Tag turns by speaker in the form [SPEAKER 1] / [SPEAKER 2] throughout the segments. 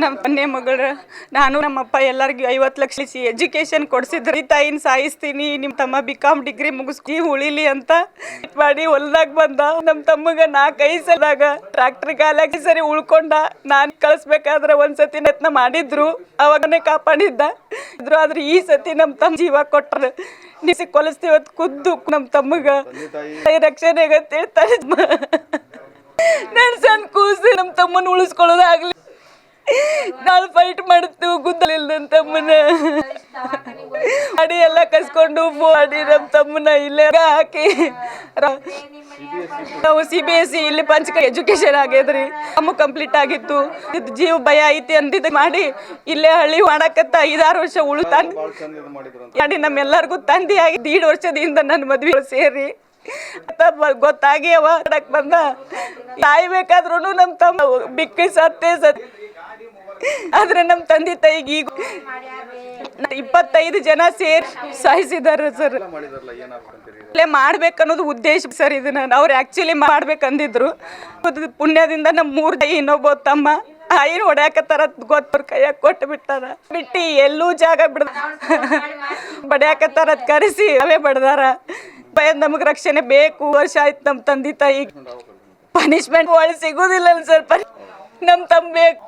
[SPEAKER 1] ನಮ್ಮ ತಂದೆ ಮಗಳು ನಾನು ನಮ್ಮಪ್ಪ ಎಲ್ಲರಿಗೂ 50 ಲಕ್ಷ ಎಜುಕೇಶನ್ ಕೊಡಿಸಿದ್ರು. ತಾಯಿನ ಸಾಯಿಸ್ತೀನಿ, ನಿಮ್ಮ ತಮ್ಮ BCom ಡಿಗ್ರಿ ಮುಗಿಸ್ಕಿ ಉಳಿಲಿ ಅಂತ ಮಾಡಿ ಹೊಲ್ದಾಗ ಬಂದ. ನಮ್ಮ ತಮ್ಮಗ 4-5 ಸಲದಾಗ ಟ್ರ್ಯಾಕ್ಟರ್ ಕಾಲಾಗಿ ಸರಿ ಉಳ್ಕೊಂಡ. ನಾನು ಕಳಿಸ್ಬೇಕಾದ್ರೆ ಒಂದ್ಸತಿ ಯತ್ನ ಮಾಡಿದ್ರು, ಅವಾಗನೇ ಕಾಪಾಡಿದ್ದ. ಆದ್ರೆ ಈ ಸತಿ ನಮ್ಮ ತಮ್ಮ ಜೀವ ಕೊಟ್ರು. ನಿಸಿ ಕೊಲಿಸ್ತೀವತ್ ಖುದ್ದು ನಮ್ಮ ತಮ್ಮಗ ರಕ್ಷಣೆಗೆ ಅಂತ ಹೇಳ್ತಾರೆ. ನನ್ನ ಸಣ್ಣ ಕೂಸು ನಮ್ಮ ತಮ್ಮನ ಉಳಿಸ್ಕೊಳ್ಳೋದಾಗ್ಲಿ, ನಾಳೆ ಫೈಟ್ ಮಾಡ್ತೀವಿ ಗುದ್ದಲಿಲ್ಲ ನನ್ನ ತಮ್ಮನ ಅಡಿ ಎಲ್ಲ ಕಸ್ಕೊಂಡು ಮಾಡಿ ನಮ್ಮ ತಮ್ಮನ ಇಲ್ಲೇ ಹಾಕಿ ನಾವು CBSE ಇಲ್ಲಿ ಪಂಚಕ ಎಜುಕೇಶನ್ ಆಗ್ಯದ್ರಿ. ನಮ್ಮ ಕಂಪ್ಲೀಟ್ ಆಗಿತ್ತು. ಜೀವ ಭಯ ಐತಿ ಅಂದಿದ್ದ ಮಾಡಿ ಇಲ್ಲೇ ಹಳ್ಳಿ ಮಾಡಕತ್ತ 5-6 ವರ್ಷ ಉಳಿತಾನ ಮಾಡಿ ನಮ್ಮೆಲ್ಲರಿಗೂ ತಂದೆಯಾಗಿ 1.5 ವರ್ಷದಿಂದ ನನ್ನ ಮದ್ವೆ ಸೇರಿ ಗೊತ್ತಾಗಿ ಅವ ಬಂದ. ಸಾಯ್ಬೇಕಾದ್ರೂ ನಮ್ಮ ತಮ್ಮ ಬಿಕ್ಕಿ ಸತ್ತೇ ಆದ್ರೆ ನಮ್ಮ ತಂದೆ ತಾಯಿಗೆ ಈಗ 25 ಜನ ಸೇರಿ ಸಾಯಿಸಿದಾರೆ ಸರ್. ಮಾಡ್ಬೇಕನ್ನೋದು ಉದ್ದೇಶ ಸರ್. ಇದನ್ನ ಅವ್ರು ಆಕ್ಚುಲಿ ಮಾಡ್ಬೇಕಂದಿದ್ರು. ಪುಣ್ಯದಿಂದ ನಮ್ಮ 3 ತಾಯಿ ಇನ್ನೊಬ್ಬ ತಮ್ಮ ಆಯಿನ ಹೊಡ್ಯಾಕತ್ತಾರ ಗೊತ್ತವ್ರ ಕೈಯಾಗ ಕೊಟ್ಟು ಬಿಟ್ಟಾರ. ಬಿಟ್ಟು ಎಲ್ಲೂ ಜಾಗ ಬಿಡ ಬಡ್ಯಾಕತ್ತಾರ ಕರೆಸಿ ಅವೇ ಬಡ್ದಾರ. ನಮಗೆ ರಕ್ಷಣೆ ಬೇಕು. ವರ್ಷ ಆಯ್ತು ನಮ್ಮ ತಂದೆ ತಾಯಿ ಪನಿಷ್ಮೆಂಟ್ ಒಳಗೆ ಸಿಗೋದಿಲ್ಲ ಸ್ವಲ್ಪ. ನಮ್ಮ ತಮ್ಮ ಬೇಕು.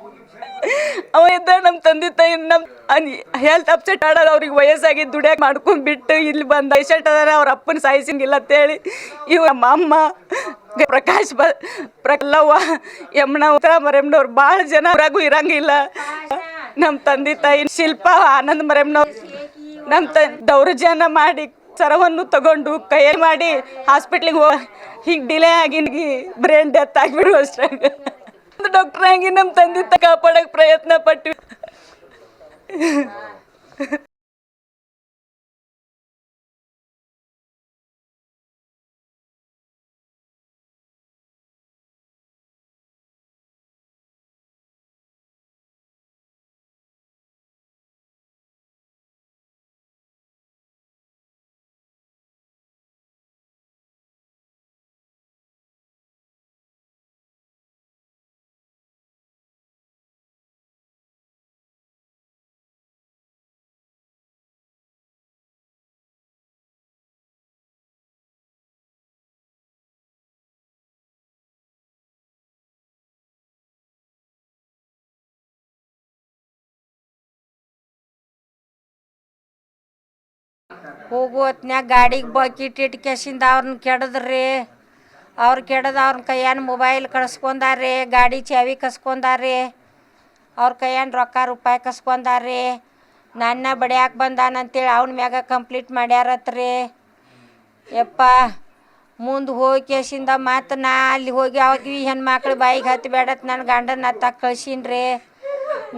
[SPEAKER 1] ಅವ ಇದ್ದ ನಮ್ಮ ತಂದೆ ತಾಯಿ ನಮ್ಮ ಹೆಲ್ತ್ ಅಪ್ಸೆಟ್ ಆಡೋದು. ಅವ್ರಿಗೆ ವಯಸ್ಸಾಗಿ ದುಡಿಯಾಕ ಮಾಡ್ಕೊಂಡ್ ಬಿಟ್ಟು ಇಲ್ಲಿ ಬಂದ ಪೇಷಂಟ್ ಅದಾರ. ಅವ್ರ ಅಪ್ಪನ ಸಾಯಿಸಿಂಗಿಲ್ಲ ಅಂತೇಳಿ ಇವ್ ನಮ್ಮ ಅಮ್ಮ ಪ್ರಕಾಶ್ ಪ್ರಲ್ಲವ್ವ ಯಮುನಾ ಮರೆಮ್ನವ್ರು ಭಾಳ ಜನ ಅವ್ರಾಗೂ ಇರಂಗಿಲ್ಲ. ನಮ್ಮ ತಂದೆ ತಾಯಿ ಶಿಲ್ಪ ಆನಂದ್ ಮರೆಮ್ನವ್ರು ನಮ್ಮ ದೌರ್ಜನ್ಯ ಮಾಡಿ ಸರವನ್ನು ತಗೊಂಡು ಕೈಯಲ್ಲಿ ಮಾಡಿ ಹಾಸ್ಪಿಟ್ಲಿಗೆ ಹಿಂಗೆ ಡಿಲೇ ಆಗಿ ಬ್ರೈನ್ ಡೆತ್ ಆಗಿಬಿಡು ಅಷ್ಟಾಗ. ಡಾಕ್ಟರ್ ಆಗಿ ನಮ್ಮ ತಂದೆ ಕಾಪಾಡೋಕೆ ಪ್ರಯತ್ನ ಪಟ್ಟು
[SPEAKER 2] ಹೋಗು ಹೊತ್ನ್ಯಾಗ ಗಾಡಿಗೆ ಬಕೆಟ್ ಇಟ್ಟು ಕೆಸಿಂದ ಅವ್ರನ್ನ ಕೆಡದ್ರಿ. ಅವ್ರು ಕೆಡದ ಅವ್ರ ಕೈಯಾನ ಮೊಬೈಲ್ ಕಳ್ಸ್ಕೊಂಡಾರೆ, ಗಾಡಿ ಚಾವಿ ಕಸ್ಕೊಂಡಾರೆ, ಅವ್ರ ಕೈಯಾನ ರೊಕ್ಕ ರೂಪಾಯಿ ಕಸ್ಕೊಂಡಾರೆ. ನನ್ನ ಬಡಿಯಾಕೆ ಬಂದಾನಂತೇಳಿ ಅವ್ನ ಮ್ಯಾಗ ಕಂಪ್ಲೀಟ್ ಮಾಡ್ಯಾರತ್ರಿ. ಯಪ್ಪ ಮುಂದೆ ಹೋಗಿ ಕೇಸಿಂದ ಮತ್ತು ನಾ ಅಲ್ಲಿ ಹೋಗಿ ಅವಾಗ ಹೆಣ್ಮಕ್ಳು ಬಾಯಿಗೆ ಹತ್ತಿ ಬೇಡತ್ ನನ್ನ ಗಂಡನ ಹತ್ತಾಗ ಕಳ್ಸೀನ್ರಿ.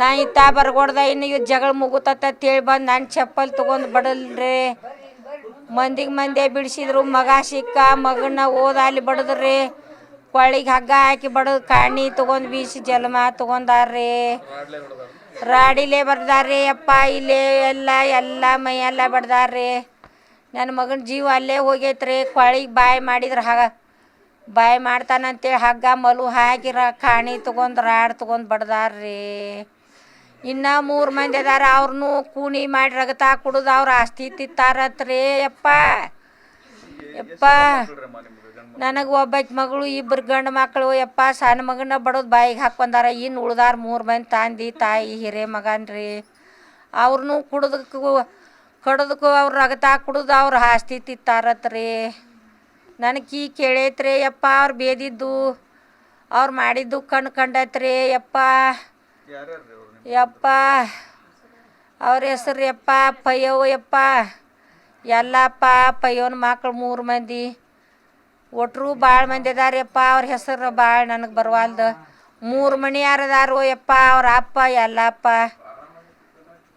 [SPEAKER 2] ನಾ ಇತ್ತ ಬರ್ಗೊಡ್ದ ಇನ್ನು ಇವ್ ಜಗಳ ಮುಗುತ್ತಂತೇಳಿ ಬಂದು ನಾನು ಚಪ್ಪಲ್ ತೊಗೊಂಡು ಬಡಲ್ರಿ. ಮಂದಿಗೆ ಬಿಡಿಸಿದ್ರು. ಮಗ ಸಿಕ್ಕ ಮಗನ ಓದ ಅಲ್ಲಿ ಬಡದ್ರಿ. ಕೊಳ್ಳಿಗೆ ಹಗ್ಗ ಹಾಕಿ ಬಡದು ಕಾಣಿ ತೊಗೊಂಡು ಬೀಸಿ ಜಲ್ಮ ತೊಗೊಂಡಾರ್ರಿ. ರಾಡಿಲೇ ಬರ್ದಾರ್ರಿ. ಅಪ್ಪ ಇಲ್ಲೇ ಎಲ್ಲ ಮೈಯೆಲ್ಲ ಬಡ್ದಾರ್ರಿ. ನನ್ನ ಮಗನ ಜೀವ ಅಲ್ಲೇ ಹೋಗೈತ್ರಿ. ಕೊಳ್ಳಿಗೆ ಬಾಯಿ ಮಾಡಿದ್ರೆ ಬಾಯಿ ಮಾಡ್ತಾನಂತೇಳಿ ಹಗ್ಗ ಮಲು ಹಾಕಿ ಕಾಣಿ ತೊಗೊಂಡು ರಾಡ್ ತೊಗೊಂಡು ಬಡ್ದಾರ್ರಿ. ಇನ್ನು 3 ಮಂದಿ ಅದಾರ. ಅವ್ರನ್ನೂ ಕೂನಿ ಮಾಡಿ ರಗತ ಕುಡಿದು ಅವ್ರ ಆಸ್ತಿ ತಿತ್ತಾರತ್ರಿ. ಯಪ್ಪ ನನಗೆ ಒಬ್ಬಾಕಿ ಮಗಳು 2 ಗಂಡು ಮಕ್ಕಳು. ಯಪ್ಪ ಸಣ್ಣ ಮಗನ ಬಡೋದು ಬಾಯಿಗೆ ಹಾಕೊಂಡಾರ. ಇನ್ನು ಉಳ್ದಾರ 3 ಮಂದಿ ತಂದೆ ತಾಯಿ ಹಿರೇ ಮಗನ್ರಿ. ಅವ್ರನ್ನೂ ಕಡದಕ್ಕೂ ಅವ್ರು ರಗತ ಕುಡಿದು ಅವ್ರ ಆಸ್ತಿ ತಿತ್ತಾರತ್ರಿ. ನನಗೆ ಕೇಳೈತ್ರಿ. ಯಪ್ಪ ಅವ್ರು ಬೇದಿದ್ದು ಅವ್ರು ಮಾಡಿದ್ದು ಕಂಡೈತ್ರಿ. ಯಪ್ಪ ಅವ್ರ ಹೆಸರು ಯಪ್ಪ ಪಯ್ಯವ್ವ. ಯಪ್ಪ ಎಲ್ಲಪ್ಪ ಪಯ್ಯವನ ಮಕ್ಳು 3 ಮಂದಿ. ಒಟ್ರು ಭಾಳ ಮಂದಿ ಅದಾರಪ್ಪ. ಅವ್ರ ಹೆಸರು ಭಾಳ ನನಗೆ ಬರವಾಲ್ದು. 3 ಮನೆಯಾರದಾರು ಯಪ್ಪ. ಅವ್ರ ಅಪ್ಪ ಎಲ್ಲಪ್ಪ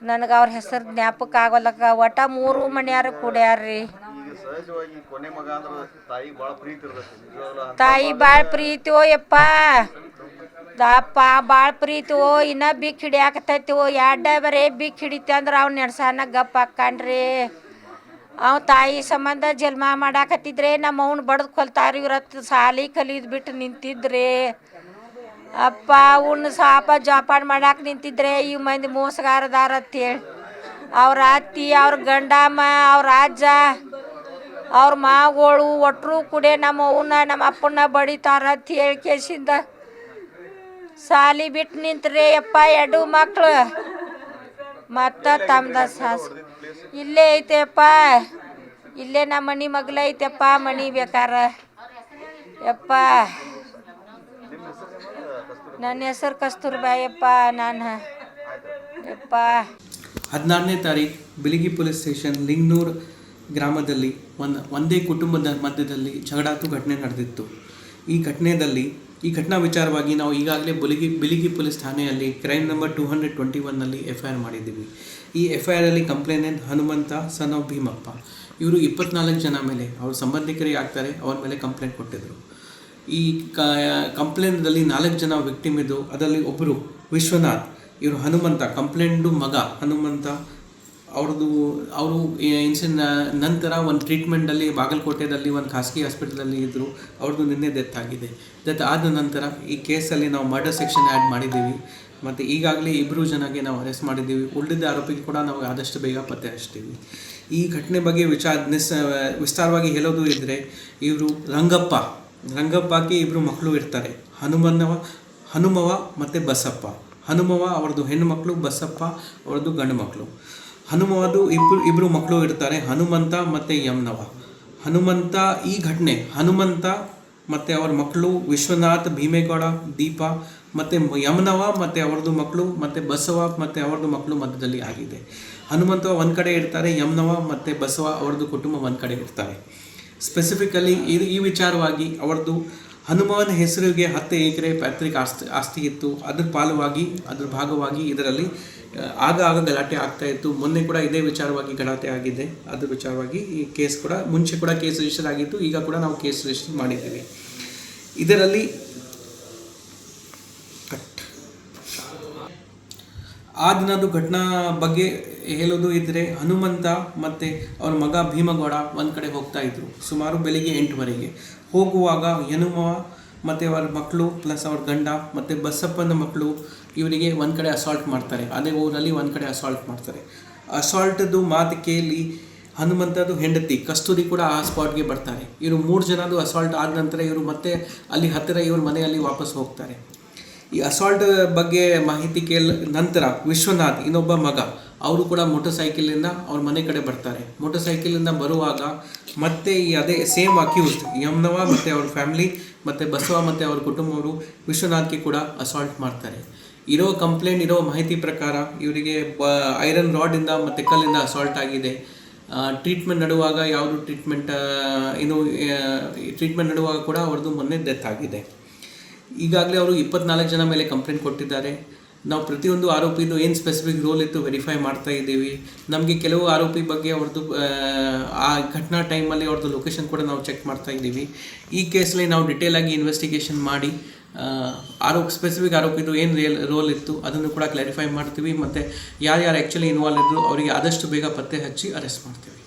[SPEAKER 2] ನನಗೆ ಅವ್ರ ಹೆಸರು ಜ್ಞಾಪಕ ಆಗೋಲ್ಲಕ್ಕ. ಒಟ್ಟ 3 ಮನೆಯಾರು ಕೂಡ್ಯಾರ್ರಿ. ತಾಯಿ ಭಾಳ ಪ್ರೀತಿವೋ ಯಪ್ಪ. ದಪ್ಪ ಭಾಳ ಪ್ರೀತಿವೋ. ಇನ್ನ ಬಿಕ್ ಹಿಡಿಯಾಕತ್ತೈತಿವೋ. ಬರೇ ಬಿಕ್ ಹಿಡಿತಿ ಅಂದ್ರೆ ಅವ್ನು ನೆಡ್ಸಾನ ಗಪ್ಪ ಹಾಕ್ಕಣ್ರಿ. ಅವ್ ತಾಯಿ ಸಂಬಂಧ ಜನ್ಮ ಮಾಡಾಕತ್ತಿದ್ರೆ ನಮ್ಮ ಅವ್ನು ಬಡ್ದು ಕೊಲ್ತಾರ. ಇವ್ರತ್ತು ಸಾಲಿ ಕಲಿಯೋದು ಬಿಟ್ಟು ನಿಂತಿದ್ರಿ. ಅಪ್ಪ ಉಣ್ಣು ಸಾಪ ಜೋಪಾನ ಮಾಡಾಕ ನಿಂತಿದ್ರೆ ಈ ಮಂದಿ ಮೋಸಗಾರದಾರ ಅಂತೇಳಿ ಅವ್ರ ಅತ್ತಿ ಅವ್ರ ಗಂಡಮ್ಮ ಅವ್ರ ಅಜ್ಜ ಅವ್ರ ಮಾವುಗಳು ಒಟ್ಟರು ಕೂಡ ನಮ್ಮ ಅವನ್ನ ನಮ್ಮ ಅಪ್ಪನ್ನ ಬಡಿತಾರ ಅಂತ ಹೇಳಿ ಕೇಸಿಂದ ಸಾಲಿ ಬಿಟ್ಟು ನಿಂತ್ರೆ ಯಪ್ಪ 2 ಮಕ್ಳು ಮತ್ತು ತಮ್ದ ಸಾಸು ಇಲ್ಲೇ ಐತೆಪ್ಪ, ಇಲ್ಲೇ ನಮ್ಮ ಮನೆ ಮಗ್ಲ ಐತೆಪ್ಪ, ಮನೆ ಬೇಕಾರ ಯಪ್ಪ. ನನ್ನ ಹೆಸರು ಕಸ್ತೂರ್ಬಾಯಪ್ಪ. ನಾನು ಯಪ್ಪ
[SPEAKER 3] 14ನೇ ತಾರೀಕು ಬಿಳಿಗಿ ಪೊಲೀಸ್ ಸ್ಟೇಷನ್ ಲಿಂಗನೂರು ಗ್ರಾಮದಲ್ಲಿ ಒಂದೇ ಕುಟುಂಬದ ಮಧ್ಯದಲ್ಲಿ ಜಗಳಾಟು ಘಟನೆ ನಡೆದಿತ್ತು. ಈ ಘಟನಾ ವಿಚಾರವಾಗಿ ನಾವು ಈಗಾಗಲೇ ಬಿಳಿಗಿ ಪೊಲೀಸ್ ಠಾಣೆಯಲ್ಲಿ ಕ್ರೈಮ್ ನಂಬರ್ 221ನಲ್ಲಿ FIR ಮಾಡಿದ್ದೀವಿ. ಈ FIR ಅಲ್ಲಿ complainant Hanumantha son of Bheemappa. ಇವರು 24 ಜನ ಮೇಲೆ ಅವ್ರ ಸಂಬಂಧಿಕರಿಗೆ ಆಗ್ತಾರೆ ಅವ್ರ ಮೇಲೆ ಕಂಪ್ಲೇಂಟ್ ಕೊಟ್ಟಿದ್ದರು. ಈ ಕಂಪ್ಲೇಂಟ್ದಲ್ಲಿ 4 ಜನ ವಿಕ್ಟಿಮ್ ಇದ್ದು ಅದರಲ್ಲಿ ಒಬ್ಬರು ವಿಶ್ವನಾಥ್, ಇವರು ಹನುಮಂತ ಕಂಪ್ಲೇಂಟು ಮಗ ಹನುಮಂತ. ಅವರು ನಂತರ ಒಂದು ಟ್ರೀಟ್ಮೆಂಟಲ್ಲಿ ಬಾಗಲಕೋಟೆಯಲ್ಲಿ ಒಂದು ಖಾಸಗಿ ಹಾಸ್ಪಿಟಲಲ್ಲಿ ಇದ್ದರು. ಅವ್ರದ್ದು ನಿನ್ನೆ ಡೆತ್ ಆಗಿದೆ. ಡೆತ್ ಆದ ನಂತರ ಈ ಕೇಸಲ್ಲಿ ನಾವು ಮರ್ಡರ್ ಸೆಕ್ಷನ್ ಆ್ಯಡ್ ಮಾಡಿದ್ದೀವಿ ಮತ್ತು ಈಗಾಗಲೇ 2 ಜನಗೆ ನಾವು ಅರೆಸ್ಟ್ ಮಾಡಿದ್ದೀವಿ. ಉಳಿದ ಆರೋಪಿಗೆ ಕೂಡ ನಾವು ಆದಷ್ಟು ಬೇಗ ಪತ್ತೆ ಹಚ್ತೀವಿ. ಈ ಘಟನೆ ಬಗ್ಗೆ ವಿಸ್ತಾರವಾಗಿ ಹೇಳೋದು ಇದ್ದರೆ, ಇವರು ರಂಗಪ್ಪಕ್ಕೆ 2 ಮಕ್ಕಳು ಇರ್ತಾರೆ, ಹನುಮವ ಮತ್ತು ಬಸಪ್ಪ. ಹನುಮವ ಅವ್ರದ್ದು ಹೆಣ್ಣು ಮಕ್ಕಳು, ಬಸಪ್ಪ ಅವ್ರದ್ದು ಗಂಡು ಮಕ್ಕಳು. ಹನುಮವದು ಇಬ್ಬರು ಮಕ್ಕಳು ಇರ್ತಾರೆ, ಹನುಮಂತ ಮತ್ತು ಯಮ್ನವ. ಹನುಮಂತ ಮತ್ತು ಅವ್ರ ಮಕ್ಕಳು ವಿಶ್ವನಾಥ್, ಭೀಮೇಗೌಡ, ದೀಪ ಮತ್ತು ಯಮ್ನವ ಮತ್ತು ಅವ್ರದ್ದು ಮಕ್ಕಳು ಮತ್ತು ಬಸವ ಮತ್ತು ಅವ್ರದ್ದು ಮಕ್ಕಳು ಮಧ್ಯದಲ್ಲಿ ಆಗಿದೆ. ಹನುಮಂತ ಒಂದು ಕಡೆ ಇರ್ತಾರೆ, ಯಮ್ನವ ಮತ್ತು ಬಸವ ಅವ್ರದ್ದು ಕುಟುಂಬ ಒಂದು ಕಡೆ ಇರ್ತಾರೆ. ಸ್ಪೆಸಿಫಿಕಲಿ ಈ ವಿಚಾರವಾಗಿ ಅವ್ರದ್ದು ಹನುಮವನ ಹೆಸರಿಗೆ 10 ಎಕರೆ ಪ್ಯಾತ್ರಿಕ್ ಆಸ್ತಿ ಇತ್ತು. ಅದ್ರ ಭಾಗವಾಗಿ ಇದರಲ್ಲಿ ಆಗ ಗಲಾಟೆ ಆಗ್ತಾ ಇತ್ತು. ಮೊನ್ನೆ ಕೂಡ ಇದೇ ವಿಚಾರವಾಗಿ ಗಲಾಟೆ ಆಗಿದೆ. ಅದ್ರ ವಿಚಾರವಾಗಿ ಈ ಕೇಸ್ ಕೂಡ ಮುಂಚೆ ಕೂಡ ಕೇಸ್ ರಿಜಿಸ್ಟರ್ ಆಗಿತ್ತು, ಈಗ ಕೂಡ ನಾವು ಕೇಸ್ ರಿಜಿಸ್ಟರ್ ಮಾಡಿದ್ದೀವಿ. ಇದರಲ್ಲಿ ಆ ದಿನದ ಘಟನಾ ಬಗ್ಗೆ ಹೇಳೋದು ಇದ್ದರೆ, ಹನುಮಂತ ಮತ್ತು ಅವ್ರ ಮಗ ಭೀಮಗೌಡ ಒಂದು ಕಡೆ ಹೋಗ್ತಾ ಇದ್ರು ಸುಮಾರು ಬೆಳಿಗ್ಗೆ 8 ಹೋಗುವಾಗ ಹನುಮವ ಮತ್ತು ಅವ್ರ ಮಕ್ಕಳು ಪ್ಲಸ್ ಅವ್ರ ಗಂಡ ಮತ್ತು ಬಸಪ್ಪನ ಮಕ್ಕಳು ಇವರಿಗೆ ಒಂದು ಕಡೆ ಅಸಾಲ್ಟ್ ಮಾಡ್ತಾರೆ. ಅದೇ ಊರಲ್ಲಿ ಒಂದು ಕಡೆ ಅಸಾಲ್ಟ್ ಮಾಡ್ತಾರೆ. ಅಸಾಲ್ಟದ್ದು ಮಾತು ಕೇಳಿ ಹನುಮಂತದ್ದು ಹೆಂಡತಿ ಕಸ್ತೂರಿ ಕೂಡ ಆ ಸ್ಪಾಟ್ಗೆ ಬರ್ತಾರೆ. ಇವರು 3 ಜನದು ಅಸಾಲ್ಟ್ ಆದ ನಂತರ ಇವರು ಮತ್ತೆ ಅಲ್ಲಿ ಹತ್ತಿರ ಇವ್ರ ಮನೆಯಲ್ಲಿ ವಾಪಸ್ ಹೋಗ್ತಾರೆ. ಈ ಅಸಾಲ್ಟ್ ಬಗ್ಗೆ ಮಾಹಿತಿ ನಂತರ ವಿಶ್ವನಾಥ್ ಇನ್ನೊಬ್ಬ ಮಗ ಅವರು ಕೂಡ ಮೋಟರ್ ಸೈಕಲಿಂದ ಅವ್ರ ಮನೆ ಕಡೆ ಬರ್ತಾರೆ. ಮೋಟರ್ ಸೈಕಲಿಂದ ಬರುವಾಗ ಮತ್ತೆ ಅದೇ ಸೇಮ್ ಅಕ್ಯೂಸ್ಡ್ ಯಮ್ನವ ಮತ್ತು ಅವ್ರ ಫ್ಯಾಮಿಲಿ ಮತ್ತು ಬಸವ ಮತ್ತು ಅವ್ರ ಕುಟುಂಬವರು ವಿಶ್ವನಾಥ್ಗೆ ಕೂಡ ಅಸಾಲ್ಟ್ ಮಾಡ್ತಾರೆ. ಇರೋ ಮಾಹಿತಿ ಪ್ರಕಾರ ಇವರಿಗೆ ಐರನ್ ರಾಡಿಂದ ಮತ್ತು ಕಲ್ಲಿಂದ ಅಸಾಲ್ಟ್ ಆಗಿದೆ. ಟ್ರೀಟ್ಮೆಂಟ್ ನಡುವಾಗ ಟ್ರೀಟ್ಮೆಂಟ್ ನಡುವಾಗ ಕೂಡ ಅವ್ರದ್ದು ಮೊನ್ನೆ ಡೆತ್ ಆಗಿದೆ. ಈಗಾಗಲೇ ಅವರು 24 ಜನ ಮೇಲೆ ಕಂಪ್ಲೇಂಟ್ ಕೊಟ್ಟಿದ್ದಾರೆ. ನಾವು ಪ್ರತಿಯೊಂದು ಆರೋಪಿದು ಏನು ಸ್ಪೆಸಿಫಿಕ್ ರೋಲ್ ಇತ್ತು ವೆರಿಫೈ ಮಾಡ್ತಾ ಇದ್ದೀವಿ. ನಮಗೆ ಕೆಲವು ಆರೋಪಿ ಬಗ್ಗೆ ಅವ್ರದ್ದು ಆ ಘಟನಾ ಟೈಮಲ್ಲಿ ಅವ್ರದ್ದು ಲೊಕೇಶನ್ ಕೂಡ ನಾವು ಚೆಕ್ ಮಾಡ್ತಾ ಇದ್ದೀವಿ. ಈ ಕೇಸಲ್ಲಿ ನಾವು ಡಿಟೇಲಾಗಿ ಇನ್ವೆಸ್ಟಿಗೇಷನ್ ಮಾಡಿ ಸ್ಪೆಸಿಫಿಕ್ ಆರೋಪಿದು ಏನು ರೋಲ್ ಇತ್ತು ಅದನ್ನು ಕೂಡ ಕ್ಲಾರಿಫೈ ಮಾಡ್ತೀವಿ ಮತ್ತು ಯಾರ್ಯಾರು ಆ್ಯಕ್ಚುಲಿ ಇನ್ವಾಲ್ವ್ ಇದ್ದರು ಅವರಿಗೆ ಆದಷ್ಟು ಬೇಗ ಪತ್ತೆ ಹಚ್ಚಿ ಅರೆಸ್ಟ್ ಮಾಡ್ತೀವಿ.